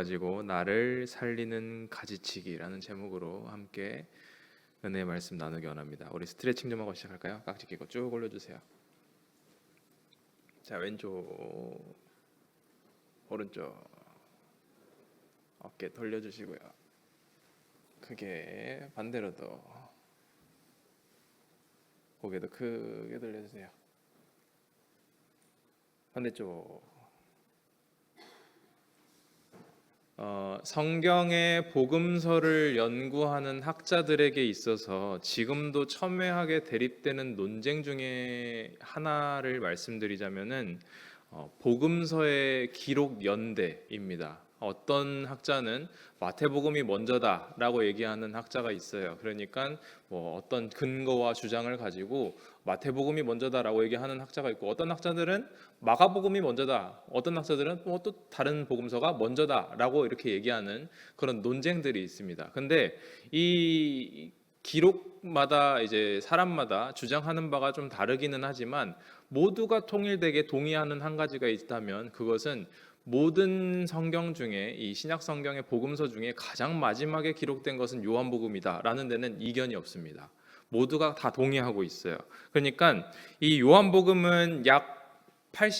가지고 나를 살리는 가지치기라는 제목으로 함께 은혜의 말씀 나누기 원합니다. 우리 스트레칭 좀 하고 시작할까요? 깍지 끼고 쭉 올려주세요. 자, 왼쪽 오른쪽 어깨 돌려주시고요. 크게 반대로도 고개도 크게 돌려주세요. 반대쪽. 성경의 복음서를 연구하는 학자들에게 있어서 지금도 첨예하게 대립되는 논쟁 중에 하나를 말씀드리자면은 복음서의 기록 연대입니다. 어떤 학자는 마태복음이 먼저다라고 얘기하는 학자가 있어요. 그러니까 어떤 근거와 주장을 가지고 마태복음이 먼저다라고 얘기하는 학자가 있고, 어떤 학자들은 마가복음이 먼저다, 어떤 학자들은 또 다른 복음서가 먼저다라고 이렇게 얘기하는 그런 논쟁들이 있습니다. 근데 이 기록마다 이제 사람마다 주장하는 바가 좀 다르기는 하지만 모두가 통일되게 동의하는 한 가지가 있다면 그것은 모든 성경 중에, 이 신약 성경의 복음서 중에 가장 마지막에 기록된 것은 요한복음이다라는 데는 이견이 없습니다. 모두가 다 동의하고 있어요. 그러니까 이 요한복음은 약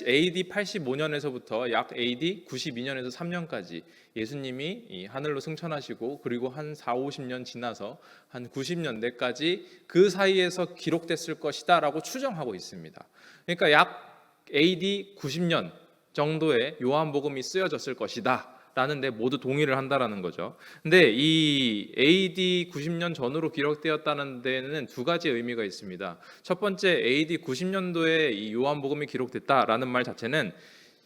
AD 85년에서부터 약 AD 92년에서 3년까지 예수님이 이 하늘로 승천하시고 그리고 한 4, 50년 지나서 한 90년대까지 그 사이에서 기록됐을 것이다라고 추정하고 있습니다. 그러니까 약 AD 90년 정도의 요한복음이 쓰여졌을 것이다 라는 데 모두 동의를 한다라는 거죠. 근데 이 AD 90년 전으로 기록되었다는 데는 두 가지 의미가 있습니다. 첫 번째, AD 90년도에 이 요한복음이 기록됐다라는 말 자체는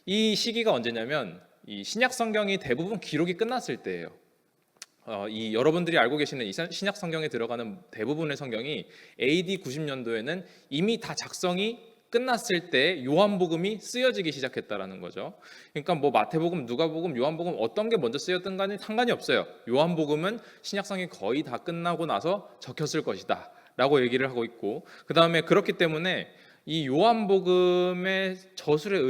이 시기가 언제냐면 이 신약 성경이 대부분 기록이 끝났을 때예요. 이 여러분들이 알고 계시는 이 신약 성경에 들어가는 대부분의 성경이 AD 90년도에는 이미 다 작성이 끝났을 때 요한복음이 쓰여지기 시작했다라는 거죠. 그러니까 마태복음, 누가복음, 요한복음 어떤 게 먼저 쓰였든 간에 상관이 없어요. 요한복음은 신약성이 거의 다 끝나고 나서 적혔을 것이다 라고 얘기를 하고 있고, 그 다음에 그렇기 때문에 이 요한복음의 저술의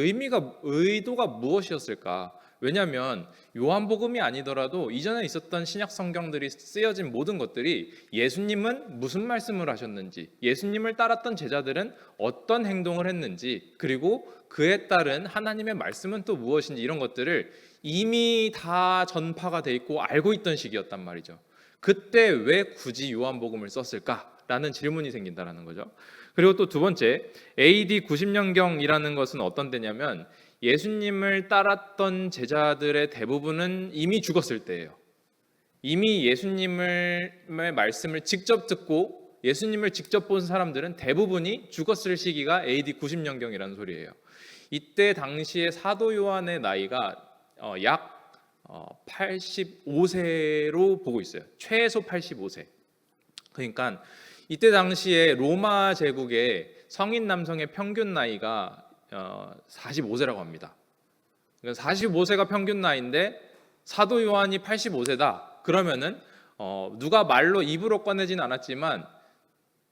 의도가 무엇이었을까? 왜냐하면 요한복음이 아니더라도 이전에 있었던 신약 성경들이 쓰여진 모든 것들이 예수님은 무슨 말씀을 하셨는지, 예수님을 따랐던 제자들은 어떤 행동을 했는지, 그리고 그에 따른 하나님의 말씀은 또 무엇인지, 이런 것들을 이미 다 전파가 돼 있고 알고 있던 시기였단 말이죠. 그때 왜 굳이 요한복음을 썼을까라는 질문이 생긴다는 거죠. 그리고 또 두 번째, AD 90년경이라는 것은 어떤 때냐면 예수님을 따랐던 제자들의 대부분은 이미 죽었을 때예요. 이미 예수님의 말씀을 직접 듣고 예수님을 직접 본 사람들은 대부분이 죽었을 시기가 AD 90년경이라는 소리예요. 이때 당시에 사도 요한의 나이가 약 85세로 보고 있어요. 최소 85세. 그러니까 이때 당시에 로마 제국의 성인 남성의 평균 나이가 45세라고 합니다. 45세가 평균 나이인데 사도 요한이 85세다. 그러면은 누가 말로 입으로 꺼내진 않았지만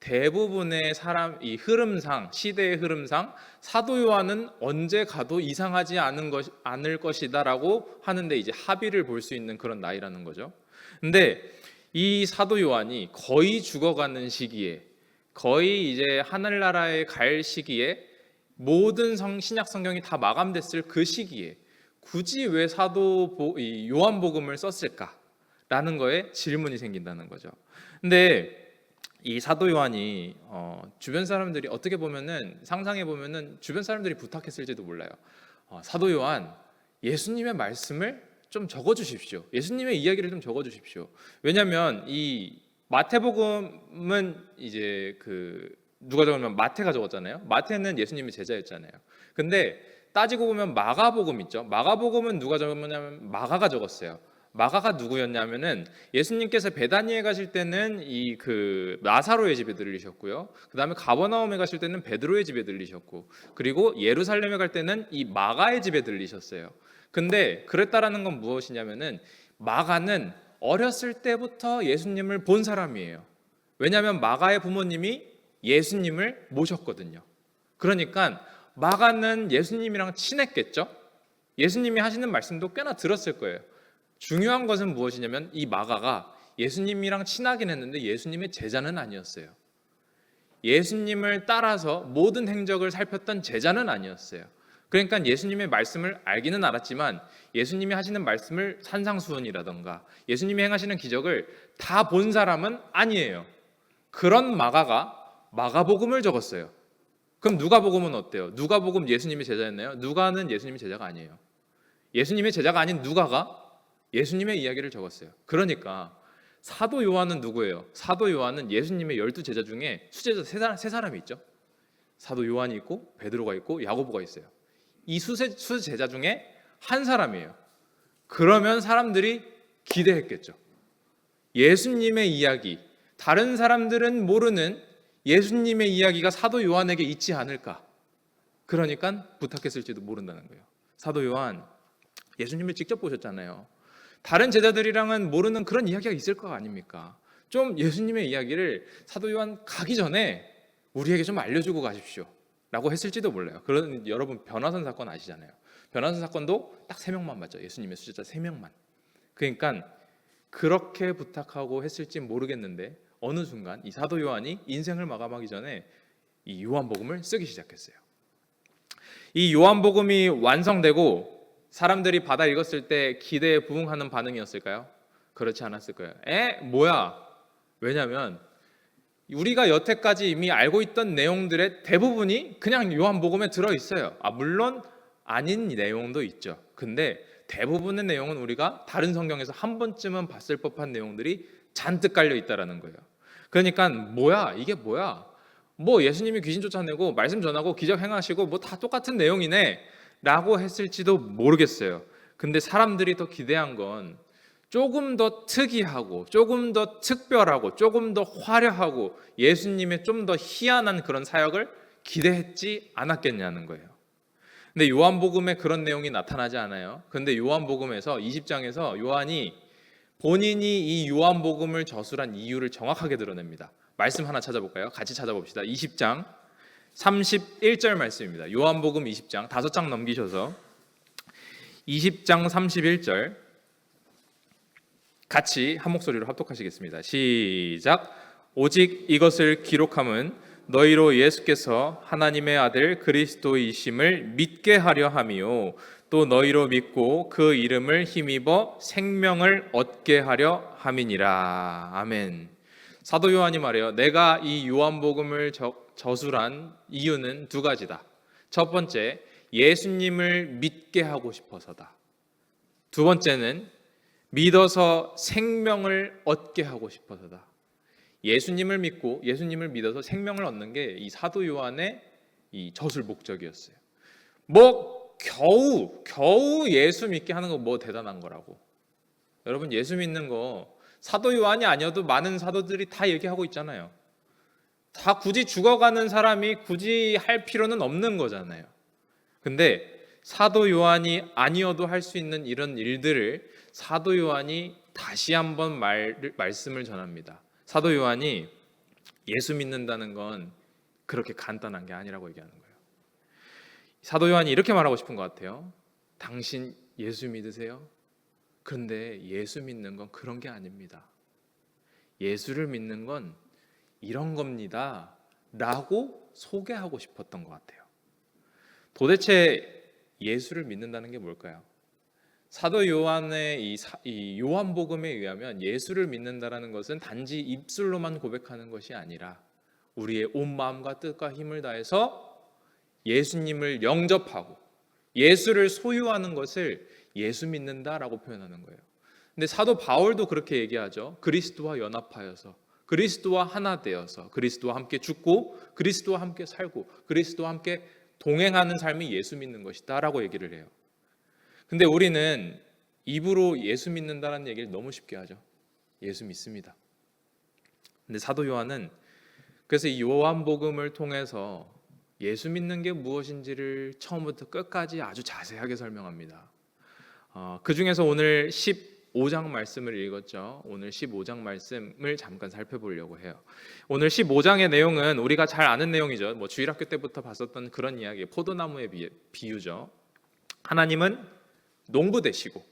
대부분의 이 흐름상, 시대의 흐름상 사도 요한은 언제 가도 이상하지 않을 것이다라고 하는데 이제 합의를 볼 수 있는 그런 나이라는 거죠. 근데 이 사도 요한이 거의 죽어가는 시기에, 거의 이제 하늘나라에 갈 시기에, 모든 신약 성경이 다 마감됐을 그 시기에 굳이 왜 요한복음을 썼을까라는 거에 질문이 생긴다는 거죠. 근데 이 사도 요한이 주변 사람들이 어떻게 보면은, 상상해 보면은 주변 사람들이 부탁했을지도 몰라요. 사도 요한, 예수님의 말씀을 좀 적어주십시오. 예수님의 이야기를 좀 적어주십시오. 왜냐하면 이 마태복음은 이제 누가 적으면 마태가 적었잖아요. 마태는 예수님의 제자였잖아요. 근데 따지고 보면 마가복음 있죠. 마가복음은 누가 적었냐면 마가가 적었어요. 마가가 누구였냐면은 예수님께서 베다니에 가실 때는 나사로의 집에 들리셨고요. 그 다음에 가버나움에 가실 때는 베드로의 집에 들리셨고, 그리고 예루살렘에 갈 때는 이 마가의 집에 들리셨어요. 근데 그랬다라는 건 무엇이냐면은 마가는 어렸을 때부터 예수님을 본 사람이에요. 왜냐하면 마가의 부모님이 예수님을 모셨거든요. 그러니까 마가는 예수님이랑 친했겠죠. 예수님이 하시는 말씀도 꽤나 들었을 거예요. 중요한 것은 무엇이냐면 이 마가가 예수님이랑 친하긴 했는데 예수님의 제자는 아니었어요. 예수님을 따라서 모든 행적을 살폈던 제자는 아니었어요. 그러니까 예수님의 말씀을 알기는 알았지만 예수님이 하시는 말씀을 산상수훈이라던가 예수님이 행하시는 기적을 다 본 사람은 아니에요. 그런 마가가 마가복음을 적었어요. 그럼 누가복음은 어때요? 누가복음 예수님의 제자였나요? 누가는 예수님의 제자가 아니에요. 예수님의 제자가 아닌 누가가 예수님의 이야기를 적었어요. 그러니까 사도 요한은 누구예요? 사도 요한은 예수님의 12제자 중에 수제자 세 사람이 있죠. 사도 요한이 있고 베드로가 있고 야고보가 있어요. 이 수제자 중에 한 사람이에요. 그러면 사람들이 기대했겠죠. 예수님의 이야기, 다른 사람들은 모르는 예수님의 이야기가 사도 요한에게 있지 않을까. 그러니까 부탁했을지도 모른다는 거예요. 사도 요한 예수님을 직접 보셨잖아요. 다른 제자들이랑은 모르는 그런 이야기가 있을 거 아닙니까? 좀 예수님의 이야기를 사도 요한 가기 전에 우리에게 좀 알려주고 가십시오 라고 했을지도 몰라요. 그런 여러분 변화선 사건 아시잖아요. 변화선 사건도 딱 3명만 맞죠. 예수님의 수제자 3명만. 그러니까 그렇게 부탁하고 했을지 모르겠는데 어느 순간 이 사도 요한이 인생을 마감하기 전에 이 요한복음을 쓰기 시작했어요. 이 요한복음이 완성되고 사람들이 받아 읽었을 때 기대에 부응하는 반응이었을까요? 그렇지 않았을 거예요. 뭐야? 왜냐하면 우리가 여태까지 이미 알고 있던 내용들의 대부분이 그냥 요한복음에 들어있어요. 물론 아닌 내용도 있죠. 근데 대부분의 내용은 우리가 다른 성경에서 한 번쯤은 봤을 법한 내용들이 잔뜩 깔려 있다라는 거예요. 그러니까 뭐야? 이게 뭐야? 뭐 예수님이 귀신 쫓아내고 말씀 전하고 기적 행하시고 뭐 다 똑같은 내용이네 라고 했을지도 모르겠어요. 근데 사람들이 더 기대한 건 조금 더 특이하고 조금 더 특별하고 조금 더 화려하고 예수님의 좀 더 희한한 그런 사역을 기대했지 않았겠냐는 거예요. 근데 요한복음에 그런 내용이 나타나지 않아요. 근데 요한복음에서 20장에서 요한이 본인이 이 요한복음을 저술한 이유를 정확하게 드러냅니다. 말씀 하나 찾아볼까요? 같이 찾아봅시다. 20장 31절 말씀입니다. 요한복음 20장 5장 넘기셔서 20장 31절 같이 한 목소리로 합독하시겠습니다. 시작. 오직 이것을 기록함은 너희로 예수께서 하나님의 아들 그리스도이심을 믿게 하려 함이요 또 너희로 믿고 그 이름을 힘입어 생명을 얻게 하려 함이니라. 아멘. 사도 요한이 말해요. 내가 이 요한복음을 저술한 이유는 2가지다. 첫 번째, 예수님을 믿게 하고 싶어서다. 2번째는 믿어서 생명을 얻게 하고 싶어서다. 예수님을 믿고 예수님을 믿어서 생명을 얻는 게 이 사도 요한의 이 저술 목적이었어요. 뭐 겨우 예수 믿게 하는 거 뭐 대단한 거라고. 여러분 예수 믿는 거 사도 요한이 아니어도 많은 사도들이 다 얘기하고 있잖아요. 다 굳이 죽어가는 사람이 굳이 할 필요는 없는 거잖아요. 근데 사도 요한이 아니어도 할 수 있는 이런 일들을 사도 요한이 다시 한번 말씀을 전합니다. 사도 요한이 예수 믿는다는 건 그렇게 간단한 게 아니라고 얘기하는 거예요. 사도 요한이 이렇게 말하고 싶은 것 같아요. 당신 예수 믿으세요? 그런데 예수 믿는 건 그런 게 아닙니다. 예수를 믿는 건 이런 겁니다 라고 소개하고 싶었던 것 같아요. 도대체 예수를 믿는다는 게 뭘까요? 사도 요한의 이 요한복음에 의하면 예수를 믿는다는 것은 단지 입술로만 고백하는 것이 아니라 우리의 온 마음과 뜻과 힘을 다해서 예수님을 영접하고 예수를 소유하는 것을 예수 믿는다라고 표현하는 거예요. 근데 사도 바울도 그렇게 얘기하죠. 그리스도와 연합하여서 그리스도와 하나 되어서 그리스도와 함께 죽고 그리스도와 함께 살고 그리스도와 함께 동행하는 삶이 예수 믿는 것이다 라고 얘기를 해요. 근데 우리는 입으로 예수 믿는다는 얘기를 너무 쉽게 하죠. 예수 믿습니다. 근데 사도 요한은 그래서 이 요한복음을 통해서 예수 믿는 게 무엇인지를 처음부터 끝까지 아주 자세하게 설명합니다. 그 중에서 오늘 15장 말씀을 읽었죠. 오늘 15장 말씀을 잠깐 살펴보려고 해요. 오늘 15장의 내용은 우리가 잘 아는 내용이죠. 뭐 주일학교 때부터 봤었던 그런 이야기, 포도나무의 비유죠. 하나님은 농부되시고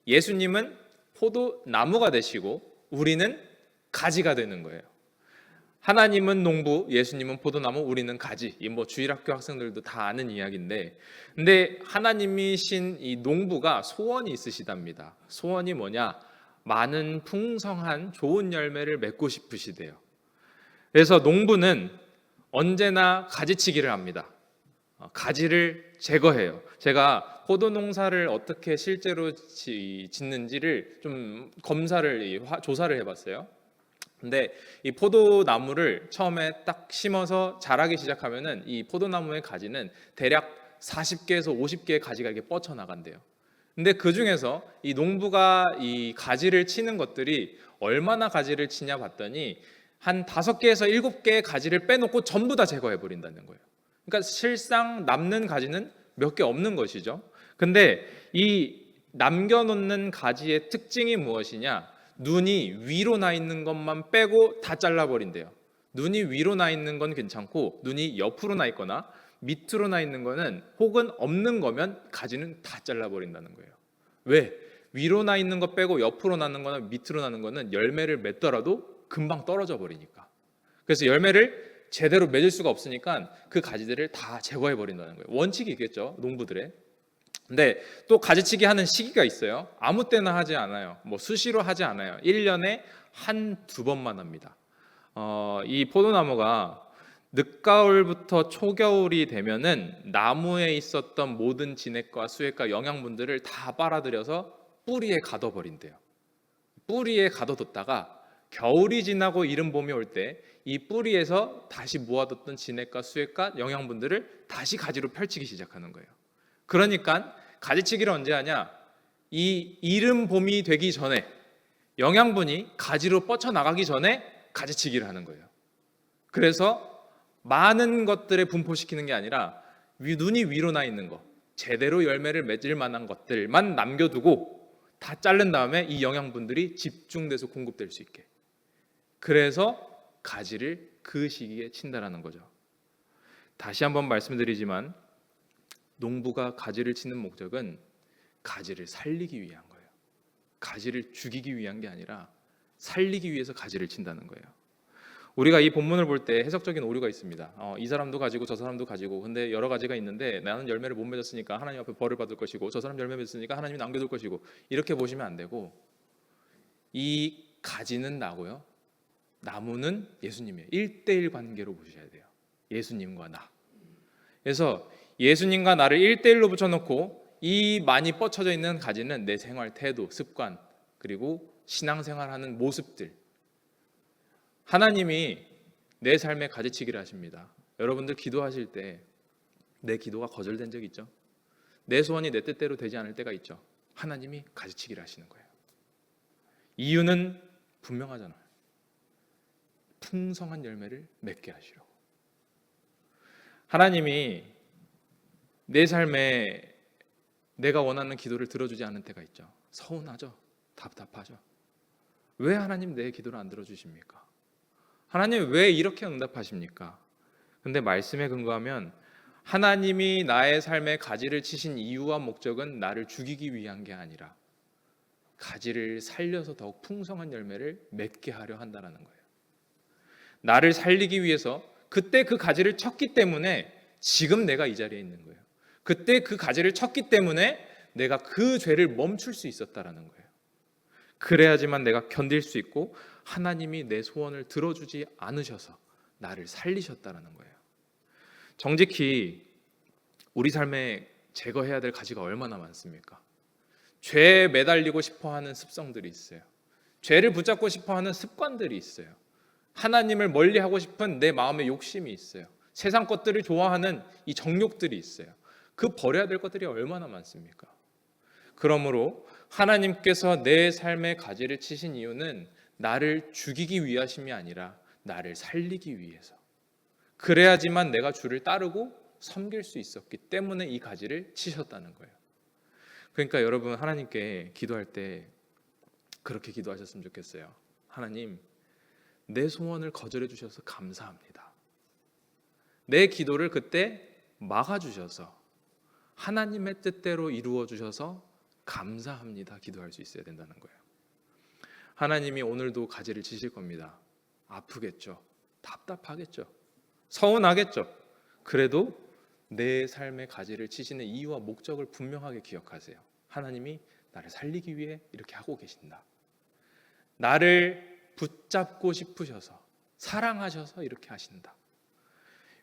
예수님은 포도나무가 되시고 우리는 가지가 되는 거예요. 하나님은 농부, 예수님은 포도나무, 우리는 가지. 이 뭐 주일학교 학생들도 다 아는 이야기인데, 근데 하나님이신 이 농부가 소원이 있으시답니다. 소원이 뭐냐? 많은 풍성한 좋은 열매를 맺고 싶으시대요. 그래서 농부는 언제나 가지치기를 합니다. 가지를 제거해요. 제가 포도 농사를 어떻게 실제로 짓는지를 좀 조사를 해봤어요. 근데 이 포도나무를 처음에 딱 심어서 자라기 시작하면은 이 포도나무의 가지는 대략 40개에서 50개의 가지가 이렇게 뻗쳐 나간대요. 근데 그 중에서 이 농부가 이 가지를 치는 것들이 얼마나 가지를 치냐 봤더니 한 5개에서 7개의 가지를 빼놓고 전부 다 제거해 버린다는 거예요. 그러니까 실상 남는 가지는 몇 개 없는 것이죠. 근데 이 남겨놓는 가지의 특징이 무엇이냐? 눈이 위로 나 있는 것만 빼고 다 잘라버린대요. 눈이 위로 나 있는 건 괜찮고 눈이 옆으로 나 있거나 밑으로 나 있는 거는 혹은 없는 거면 가지는 다 잘라버린다는 거예요. 왜? 위로 나 있는 거 빼고 옆으로 나는 거나 밑으로 나는 거는 열매를 맺더라도 금방 떨어져 버리니까. 그래서 열매를 제대로 맺을 수가 없으니까 그 가지들을 다 제거해 버린다는 거예요. 원칙이 있겠죠, 농부들의. 근데 또 가지치기 하는 시기가 있어요. 아무 때나 하지 않아요. 뭐 수시로 하지 않아요. 1년에 한두 번만 합니다. 이 포도나무가 늦가을부터 초겨울이 되면은 나무에 있었던 모든 진액과 수액과 영양분들을 다 빨아들여서 뿌리에 가둬버린대요. 뿌리에 가둬뒀다가 겨울이 지나고 이른 봄이 올 때 이 뿌리에서 다시 모아뒀던 진액과 수액과 영양분들을 다시 가지로 펼치기 시작하는 거예요. 그러니까 가지치기를 언제 하냐? 이 이른 봄이 되기 전에 영양분이 가지로 뻗쳐나가기 전에 가지치기를 하는 거예요. 그래서 많은 것들에 분포시키는 게 아니라 눈이 위로 나 있는 거, 제대로 열매를 맺을 만한 것들만 남겨두고 다 자른 다음에 이 영양분들이 집중돼서 공급될 수 있게. 그래서 가지를 그 시기에 친다라는 거죠. 다시 한번 말씀드리지만 농부가 가지를 치는 목적은 가지를 살리기 위한 거예요. 가지를 죽이기 위한 게 아니라 살리기 위해서 가지를 친다는 거예요. 우리가 이 본문을 볼 때 해석적인 오류가 있습니다. 이 사람도 가지고 저 사람도 가지고, 근데 여러 가지가 있는데 나는 열매를 못 맺었으니까 하나님 앞에 벌을 받을 것이고 저 사람 열매 맺었으니까 하나님이 남겨둘 것이고, 이렇게 보시면 안 되고, 이 가지는 나고요, 나무는 예수님이에요. 1대1 관계로 보셔야 돼요. 예수님과 나. 그래서 예수님과 나를 1대1로 붙여놓고 이 많이 뻗쳐져 있는 가지는 내 생활 태도, 습관, 그리고 신앙생활하는 모습들. 하나님이 내 삶에 가지치기를 하십니다. 여러분들 기도하실 때 내 기도가 거절된 적 있죠? 내 소원이 내 뜻대로 되지 않을 때가 있죠? 하나님이 가지치기를 하시는 거예요. 이유는 분명하잖아요. 풍성한 열매를 맺게 하시려고. 하나님이 내 삶에 내가 원하는 기도를 들어주지 않은 때가 있죠. 서운하죠. 답답하죠. 왜 하나님 내 기도를 안 들어주십니까? 하나님 왜 이렇게 응답하십니까? 근데 말씀에 근거하면 하나님이 나의 삶에 가지를 치신 이유와 목적은 나를 죽이기 위한 게 아니라 가지를 살려서 더욱 풍성한 열매를 맺게 하려 한다는 거예요. 나를 살리기 위해서 그때 그 가지를 쳤기 때문에 지금 내가 이 자리에 있는 거예요. 그때 그 가지를 쳤기 때문에 내가 그 죄를 멈출 수 있었다라는 거예요. 그래야지만 내가 견딜 수 있고 하나님이 내 소원을 들어주지 않으셔서 나를 살리셨다라는 거예요. 정직히 우리 삶에 제거해야 될 가지가 얼마나 많습니까? 죄에 매달리고 싶어하는 습성들이 있어요. 죄를 붙잡고 싶어하는 습관들이 있어요. 하나님을 멀리하고 싶은 내 마음의 욕심이 있어요. 세상 것들을 좋아하는 이 정욕들이 있어요. 그 버려야 될 것들이 얼마나 많습니까? 그러므로 하나님께서 내 삶의 가지를 치신 이유는 나를 죽이기 위하심이 아니라 나를 살리기 위해서. 그래야지만 내가 주를 따르고 섬길 수 있었기 때문에 이 가지를 치셨다는 거예요. 그러니까 여러분, 하나님께 기도할 때 그렇게 기도하셨으면 좋겠어요. 하나님, 내 소원을 거절해 주셔서 감사합니다. 내 기도를 그때 막아주셔서 하나님의 뜻대로 이루어 주셔서 감사합니다 기도할 수 있어야 된다는 거예요. 하나님이 오늘도 가지를 치실 겁니다. 아프겠죠. 답답하겠죠. 서운하겠죠. 그래도 내 삶의 가지를 치시는 이유와 목적을 분명하게 기억하세요. 하나님이 나를 살리기 위해 이렇게 하고 계신다. 나를 붙잡고 싶으셔서, 사랑하셔서 이렇게 하신다.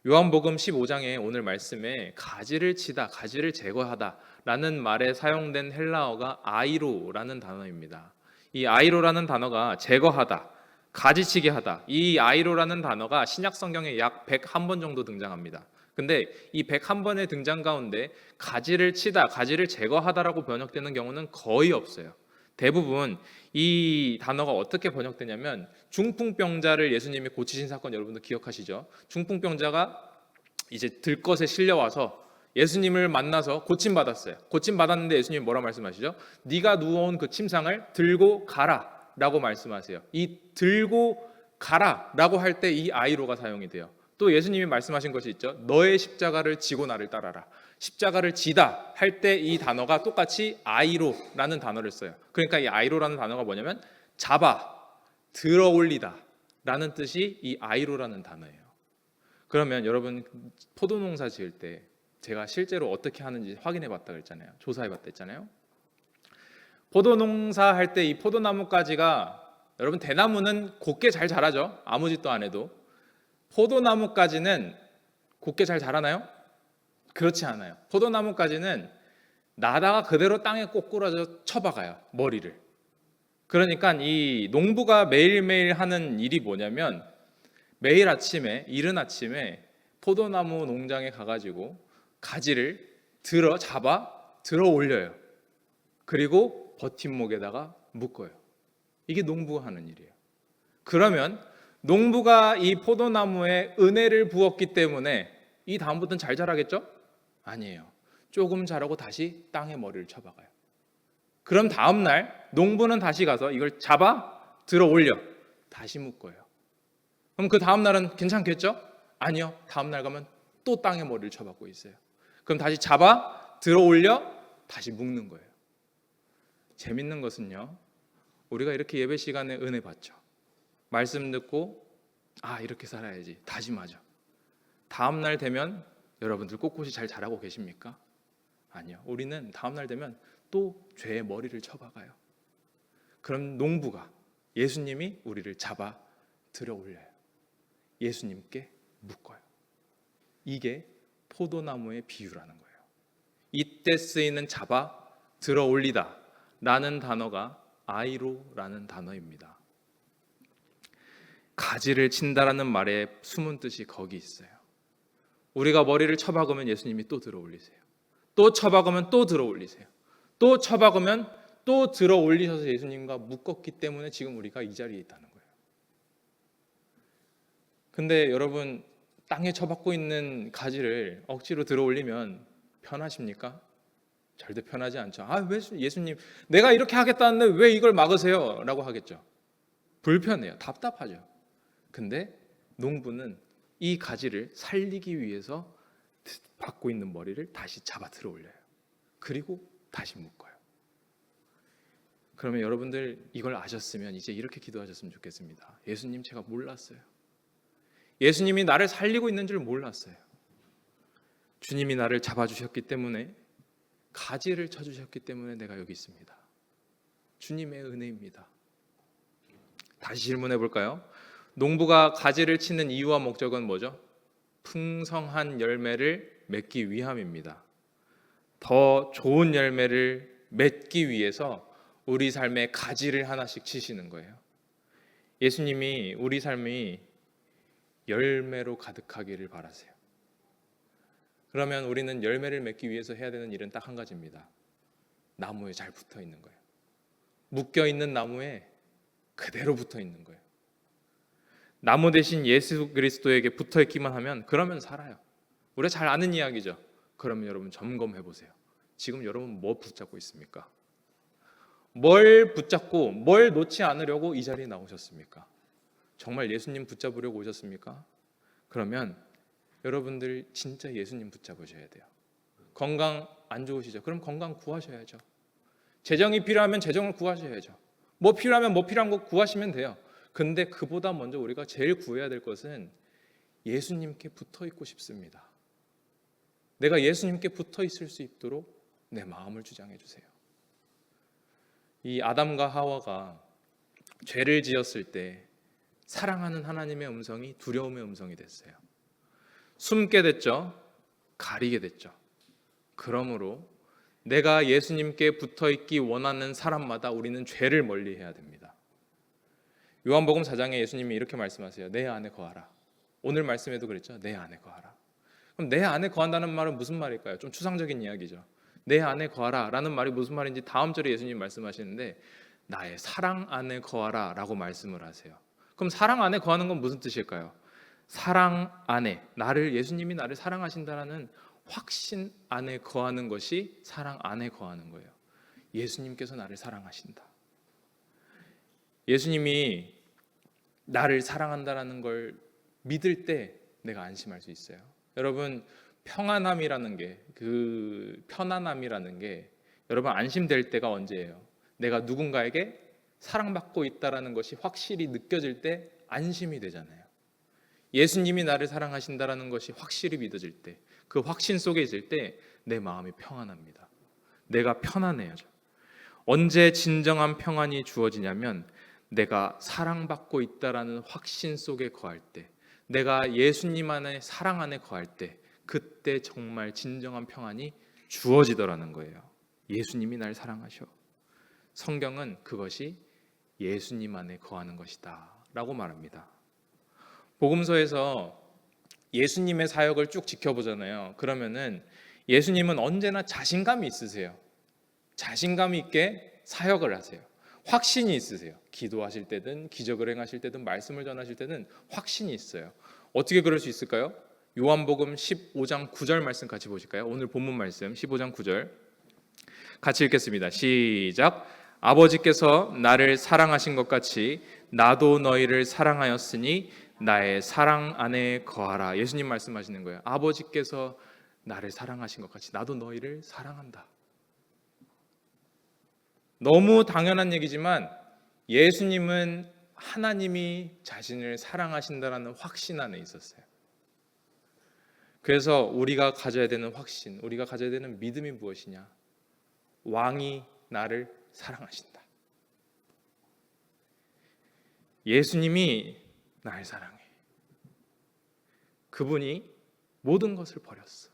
요한복음 15장에 오늘 말씀에 가지를 치다, 가지를 제거하다 라는 말에 사용된 헬라어가 아이로라는 단어입니다. 이 아이로라는 단어가 제거하다, 가지치게 하다, 이 아이로라는 단어가 신약 성경에 약 101번 정도 등장합니다. 근데 이 101번의 등장 가운데 가지를 치다, 가지를 제거하다라고 번역되는 경우는 거의 없어요. 대부분 이 단어가 어떻게 번역되냐면, 중풍병자를 예수님이 고치신 사건 여러분도 기억하시죠? 중풍병자가 이제 들것에 실려와서 예수님을 만나서 고침받았어요. 고침받았는데 예수님이 뭐라 말씀하시죠? 네가 누워온 그 침상을 들고 가라 라고 말씀하세요. 이 들고 가라 라고 할 때 이 아이로가 사용이 돼요. 또 예수님이 말씀하신 것이 있죠. 너의 십자가를 지고 나를 따라라. 십자가를 지다 할 때 이 단어가 똑같이 아이로라는 단어를 써요. 그러니까 이 아이로라는 단어가 뭐냐면 잡아, 들어 올리다 라는 뜻이 이 아이로라는 단어예요. 그러면 여러분 포도농사 지을 때 제가 실제로 어떻게 하는지 확인해 봤다 그랬잖아요. 조사해 봤다 했잖아요. 포도농사 할 때 이 포도나무 가지가, 여러분 대나무는 곱게 잘 자라죠. 아무 짓도 안 해도. 포도나무까지는 곱게 잘 자라나요? 그렇지 않아요. 포도나무까지는 나다가 그대로 땅에 꼬꾸라져 쳐박아요, 머리를. 그러니까 이 농부가 매일매일 하는 일이 뭐냐면, 매일 아침에, 이른 아침에 포도나무 농장에 가가지고 가지를 들어 올려요. 그리고 버팀목에다가 묶어요. 이게 농부가 하는 일이에요. 그러면 농부가 이 포도나무에 은혜를 부었기 때문에 이 다음부터는 잘 자라겠죠? 아니에요. 조금 자라고 다시 땅에 머리를 쳐박아요. 그럼 다음날 농부는 다시 가서 이걸 잡아 들어 올려 다시 묶어요. 그럼 그 다음날은 괜찮겠죠? 아니요. 다음날 가면 또 땅에 머리를 쳐박고 있어요. 그럼 다시 잡아 들어 올려 다시 묶는 거예요. 재밌는 것은요, 우리가 이렇게 예배 시간에 은혜 받죠. 말씀 듣고 이렇게 살아야지 다짐하죠. 다음날 되면 여러분들 꼿꼿이 잘 자라고 계십니까? 아니요. 우리는 다음날 되면 또 죄의 머리를 쳐박아요. 그럼 농부가, 예수님이 우리를 잡아 들어 올려요. 예수님께 묶어요. 이게 포도나무의 비유라는 거예요. 이때 쓰이는 잡아 들어 올리다 라는 단어가 아이로라는 단어입니다. 가지를 친다라는 말의 숨은 뜻이 거기 있어요. 우리가 머리를 쳐박으면 예수님이 또 들어 올리세요. 또 쳐박으면 또 들어 올리세요. 또 쳐박으면 또 들어 올리셔서 예수님과 묶었기 때문에 지금 우리가 이 자리에 있다는 거예요. 근데 여러분, 땅에 쳐박고 있는 가지를 억지로 들어 올리면 편하십니까? 절대 편하지 않죠. 왜 예수님, 내가 이렇게 하겠다는데 왜 이걸 막으세요? 라고 하겠죠. 불편해요. 답답하죠. 근데 농부는 이 가지를 살리기 위해서 받고 있는 머리를 다시 잡아 들어 올려요. 그리고 다시 묶어요. 그러면 여러분들 이걸 아셨으면 이제 이렇게 기도하셨으면 좋겠습니다. 예수님, 제가 몰랐어요. 예수님이 나를 살리고 있는 줄 몰랐어요. 주님이 나를 잡아주셨기 때문에, 가지를 쳐주셨기 때문에 내가 여기 있습니다. 주님의 은혜입니다. 다시 질문해 볼까요? 농부가 가지를 치는 이유와 목적은 뭐죠? 풍성한 열매를 맺기 위함입니다. 더 좋은 열매를 맺기 위해서 우리 삶에 가지를 하나씩 치시는 거예요. 예수님이 우리 삶이 열매로 가득하기를 바라세요. 그러면 우리는 열매를 맺기 위해서 해야 되는 일은 딱 한 가지입니다. 나무에 잘 붙어 있는 거예요. 묶여 있는 나무에 그대로 붙어 있는 거예요. 나무 대신 예수 그리스도에게 붙어 있기만 하면 그러면 살아요. 우리가 잘 아는 이야기죠. 그러면 여러분 점검해 보세요. 지금 여러분 뭐 붙잡고 있습니까? 뭘 붙잡고 뭘 놓지 않으려고 이 자리에 나오셨습니까? 정말 예수님 붙잡으려고 오셨습니까? 그러면 여러분들 진짜 예수님 붙잡으셔야 돼요. 건강 안 좋으시죠? 그럼 건강 구하셔야죠. 재정이 필요하면 재정을 구하셔야죠. 뭐 필요하면 뭐 필요한 거 구하시면 돼요. 근데 그보다 먼저 우리가 제일 구해야 될 것은 예수님께 붙어 있고 싶습니다. 내가 예수님께 붙어 있을 수 있도록 내 마음을 주장해 주세요. 이 아담과 하와가 죄를 지었을 때 사랑하는 하나님의 음성이 두려움의 음성이 됐어요. 숨게 됐죠. 가리게 됐죠. 그러므로 내가 예수님께 붙어있기 원하는 사람마다 우리는 죄를 멀리해야 됩니다. 요한복음 4장에 예수님이 이렇게 말씀하세요. 내 안에 거하라. 오늘 말씀에도 그랬죠. 내 안에 거하라. 그럼 내 안에 거한다는 말은 무슨 말일까요? 좀 추상적인 이야기죠. 내 안에 거하라 라는 말이 무슨 말인지 다음 절에 예수님 말씀하시는데 나의 사랑 안에 거하라 라고 말씀을 하세요. 그럼 사랑 안에 거하는 건 무슨 뜻일까요? 사랑 안에, 예수님이 나를 사랑하신다라는 확신 안에 거하는 것이 사랑 안에 거하는 거예요. 예수님께서 나를 사랑하신다. 예수님이 나를 사랑한다라는 걸 믿을 때 내가 안심할 수 있어요. 여러분, 평안함이라는 게, 편안함이라는 게 여러분 안심될 때가 언제예요? 내가 누군가에게 사랑받고 있다라는 것이 확실히 느껴질 때 안심이 되잖아요. 예수님이 나를 사랑하신다라는 것이 확실히 믿어질 때, 그 확신 속에 있을 때 내 마음이 평안합니다. 내가 편안해요. 언제 진정한 평안이 주어지냐면 내가 사랑받고 있다라는 확신 속에 거할 때, 내가 예수님 안에 사랑 안에 거할 때, 그때 정말 진정한 평안이 주어지더라는 거예요. 예수님이 날 사랑하셔. 성경은 그것이 예수님 안에 거하는 것이다 라고 말합니다. 복음서에서 예수님의 사역을 쭉 지켜보잖아요. 그러면은 예수님은 언제나 자신감이 있으세요. 자신감 있게 사역을 하세요. 확신이 있으세요. 기도하실 때든 기적을 행하실 때든 말씀을 전하실 때는 확신이 있어요. 어떻게 그럴 수 있을까요? 요한복음 15장 9절 말씀 같이 보실까요? 오늘 본문 말씀 15장 9절 같이 읽겠습니다. 시작. 아버지께서 나를 사랑하신 것 같이 나도 너희를 사랑하였으니 나의 사랑 안에 거하라. 예수님 말씀하시는 거예요. 아버지께서 나를 사랑하신 것 같이 나도 너희를 사랑한다. 너무 당연한 얘기지만 예수님은 하나님이 자신을 사랑하신다라는 확신 안에 있었어요. 그래서 우리가 가져야 되는 확신, 우리가 가져야 되는 믿음이 무엇이냐? 왕이 나를 사랑하신다. 예수님이 날 사랑해. 그분이 모든 것을 버렸어.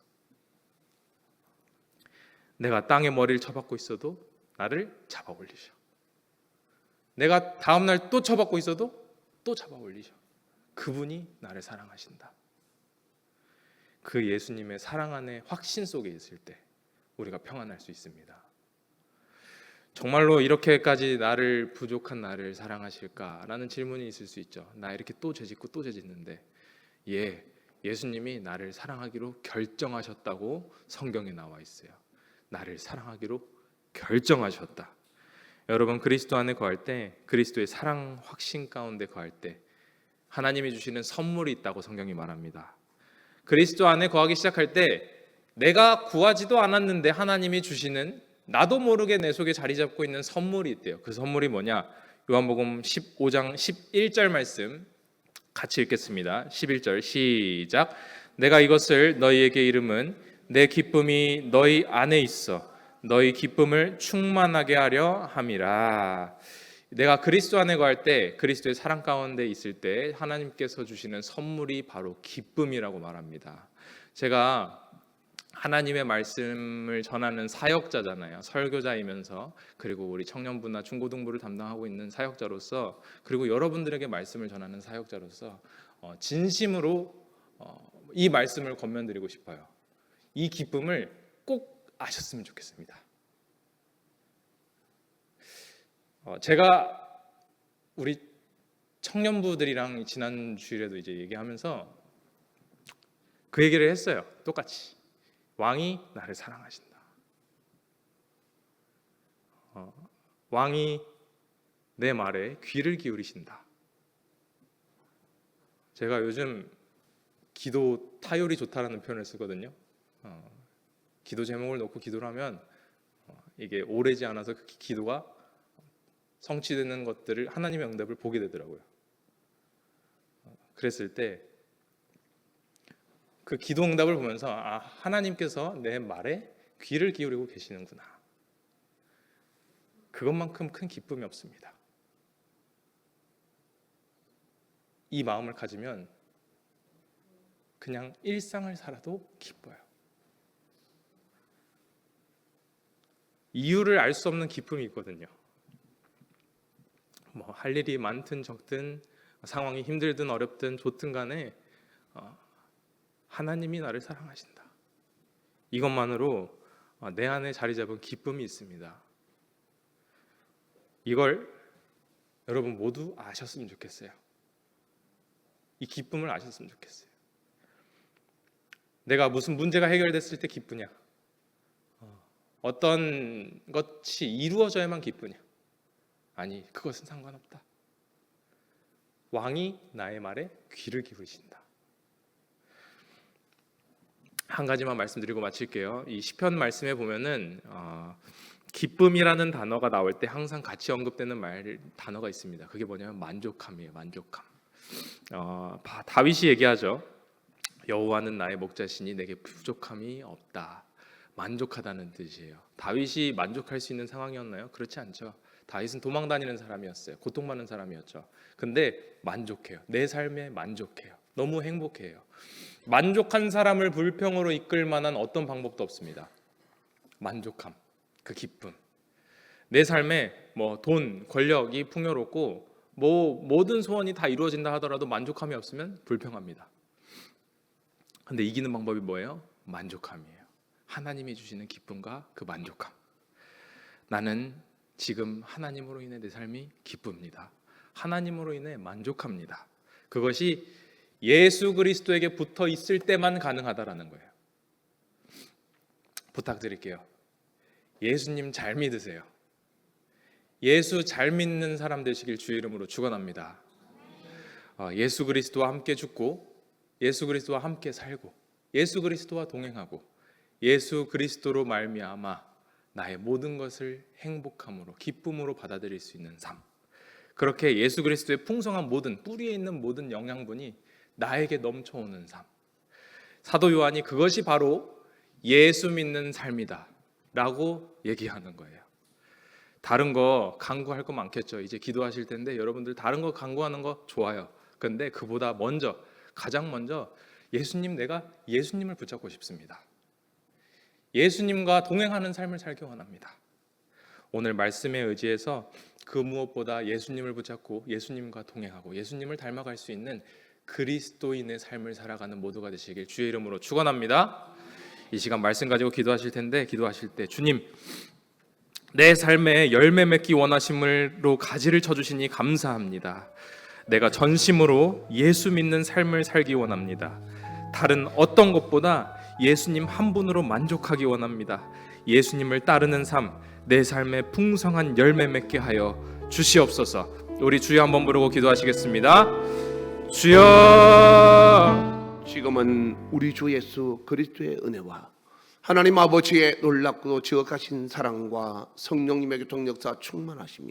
내가 땅에 머리를 쳐박고 있어도 나를 잡아 올리셔. 내가 다음날 또 쳐박고 있어도 또 잡아 올리셔. 그분이 나를 사랑하신다. 그 예수님의 사랑 안에 확신 속에 있을 때 우리가 평안할 수 있습니다. 정말로 이렇게까지 나를 부족한 나를 사랑하실까라는 질문이 있을 수 있죠. 나 이렇게 또 죄짓고 또 죄짓는데 예수님이 나를 사랑하기로 결정하셨다고 성경에 나와 있어요. 나를 사랑하기로 결정하셨다. 여러분, 그리스도 안에 거할 때, 그리스도의 사랑 확신 가운데 거할 때 하나님이 주시는 선물이 있다고 성경이 말합니다. 그리스도 안에 거하기 시작할 때 내가 구하지도 않았는데 하나님이 주시는, 나도 모르게 내 속에 자리 잡고 있는 선물이 있대요. 그 선물이 뭐냐? 요한복음 15장 11절 말씀 같이 읽겠습니다. 11절 시작. 내가 이것을 너희에게 이름은 내 기쁨이 너희 안에 있어 너희 기쁨을 충만하게 하려 함이라. 내가 그리스도 안에 거할 때, 그리스도의 사랑 가운데 있을 때 하나님께서 주시는 선물이 바로 기쁨이라고 말합니다. 제가 하나님의 말씀을 전하는 사역자잖아요. 설교자이면서, 그리고 우리 청년부나 중고등부를 담당하고 있는 사역자로서, 그리고 여러분들에게 말씀을 전하는 사역자로서 진심으로 이 말씀을 권면드리고 싶어요. 이 기쁨을 꼭 아셨으면 좋겠습니다. 제가 우리 청년부들이랑 지난 주일에도 이제 얘기하면서 그 얘기를 했어요. 똑같이 왕이 나를 사랑하신다. 왕이 내 말에 귀를 기울이신다. 제가 요즘 기도 타율이 좋다라는 표현을 쓰거든요. 기도 제목을 놓고 기도를 하면 이게 오래지 않아서 그 기도가 성취되는 것들을 하나님의 응답을 보게 되더라고요. 그랬을 때 그 기도 응답을 보면서 하나님께서 내 말에 귀를 기울이고 계시는구나. 그것만큼 큰 기쁨이 없습니다. 이 마음을 가지면 그냥 일상을 살아도 기뻐요. 이유를 알 수 없는 기쁨이 있거든요. 할 일이 많든 적든 상황이 힘들든 어렵든 좋든 간에 하나님이 나를 사랑하신다. 이것만으로 내 안에 자리 잡은 기쁨이 있습니다. 이걸 여러분 모두 아셨으면 좋겠어요. 이 기쁨을 아셨으면 좋겠어요. 내가 무슨 문제가 해결됐을 때 기쁘냐? 어떤 것이 이루어져야만 기쁘냐? 아니, 그것은 상관없다. 왕이 나의 말에 귀를 기울이신다. 한 가지만 말씀드리고 마칠게요. 이 시편 말씀에 보면은 기쁨이라는 단어가 나올 때 항상 같이 언급되는 단어가 있습니다. 그게 뭐냐면 만족함이에요. 만족함. 다윗이 얘기하죠. 여호와는 나의 목자시니 내게 부족함이 없다. 만족하다는 뜻이에요. 다윗이 만족할 수 있는 상황이었나요? 그렇지 않죠. 다윗은 도망 다니는 사람이었어요. 고통받는 사람이었죠. 근데 만족해요. 내 삶에 만족해요. 너무 행복해요. 만족한 사람을 불평으로 이끌 만한 어떤 방법도 없습니다. 만족함, 그 기쁨. 내 삶에 돈, 권력이 풍요롭고 모든 소원이 다 이루어진다 하더라도 만족함이 없으면 불평합니다. 근데 이기는 방법이 뭐예요? 만족함이에요. 하나님이 주시는 기쁨과 그 만족함. 나는 지금 하나님으로 인해 내 삶이 기쁩니다. 하나님으로 인해 만족합니다. 그것이 예수 그리스도에게 붙어 있을 때만 가능하다라는 거예요. 부탁드릴게요. 예수님 잘 믿으세요. 예수 잘 믿는 사람 되시길 주의 이름으로 축원합니다. 예수 그리스도와 함께 죽고 예수 그리스도와 함께 살고 예수 그리스도와 동행하고 예수 그리스도로 말미암아 나의 모든 것을 행복함으로 기쁨으로 받아들일 수 있는 삶. 그렇게 예수 그리스도의 풍성한 모든 뿌리에 있는 모든 영양분이 나에게 넘쳐오는 삶. 사도 요한이 그것이 바로 예수 믿는 삶이다 라고 얘기하는 거예요. 다른 거 강구할 거 많겠죠. 이제 기도하실 텐데 여러분들 다른 거 강구하는 거 좋아요. 근데 그보다 가장 먼저 예수님, 내가 예수님을 붙잡고 싶습니다. 예수님과 동행하는 삶을 살기 원합니다. 오늘 말씀에 의지해서 그 무엇보다 예수님을 붙잡고 예수님과 동행하고 예수님을 닮아갈 수 있는 그리스도인의 삶을 살아가는 모두가 되시길 주의 이름으로 축원합니다. 이 시간 말씀 가지고 기도하실 텐데 기도하실 때 주님, 내 삶에 열매 맺기 원하심으로 가지를 쳐주시니 감사합니다. 내가 전심으로 예수 믿는 삶을 살기 원합니다. 다른 어떤 것보다 예수님 한 분으로 만족하기 원합니다. 예수님을 따르는 삶, 내 삶에 풍성한 열매 맺게 하여 주시옵소서. 우리 주여 한번 부르고 기도하시겠습니다. 주여. 지금은 우리 주 예수 그리스도의 은혜와 하나님 아버지의 놀랍고 지극하신 사랑과 성령님의 교통역사 충만하심이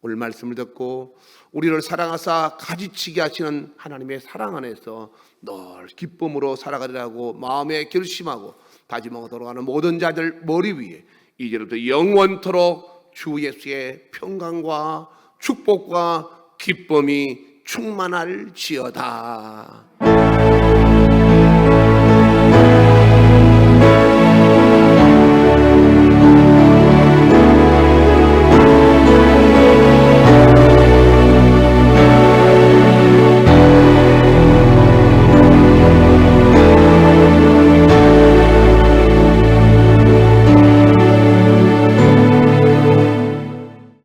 오늘 말씀을 듣고 우리를 사랑하사 가지치게 하시는 하나님의 사랑 안에서 늘 기쁨으로 살아가리라고 마음에 결심하고 다짐하고 돌아가는 모든 자들 머리 위에 이제부터 영원토록 주 예수의 평강과 축복과 기쁨이 충만할지어다.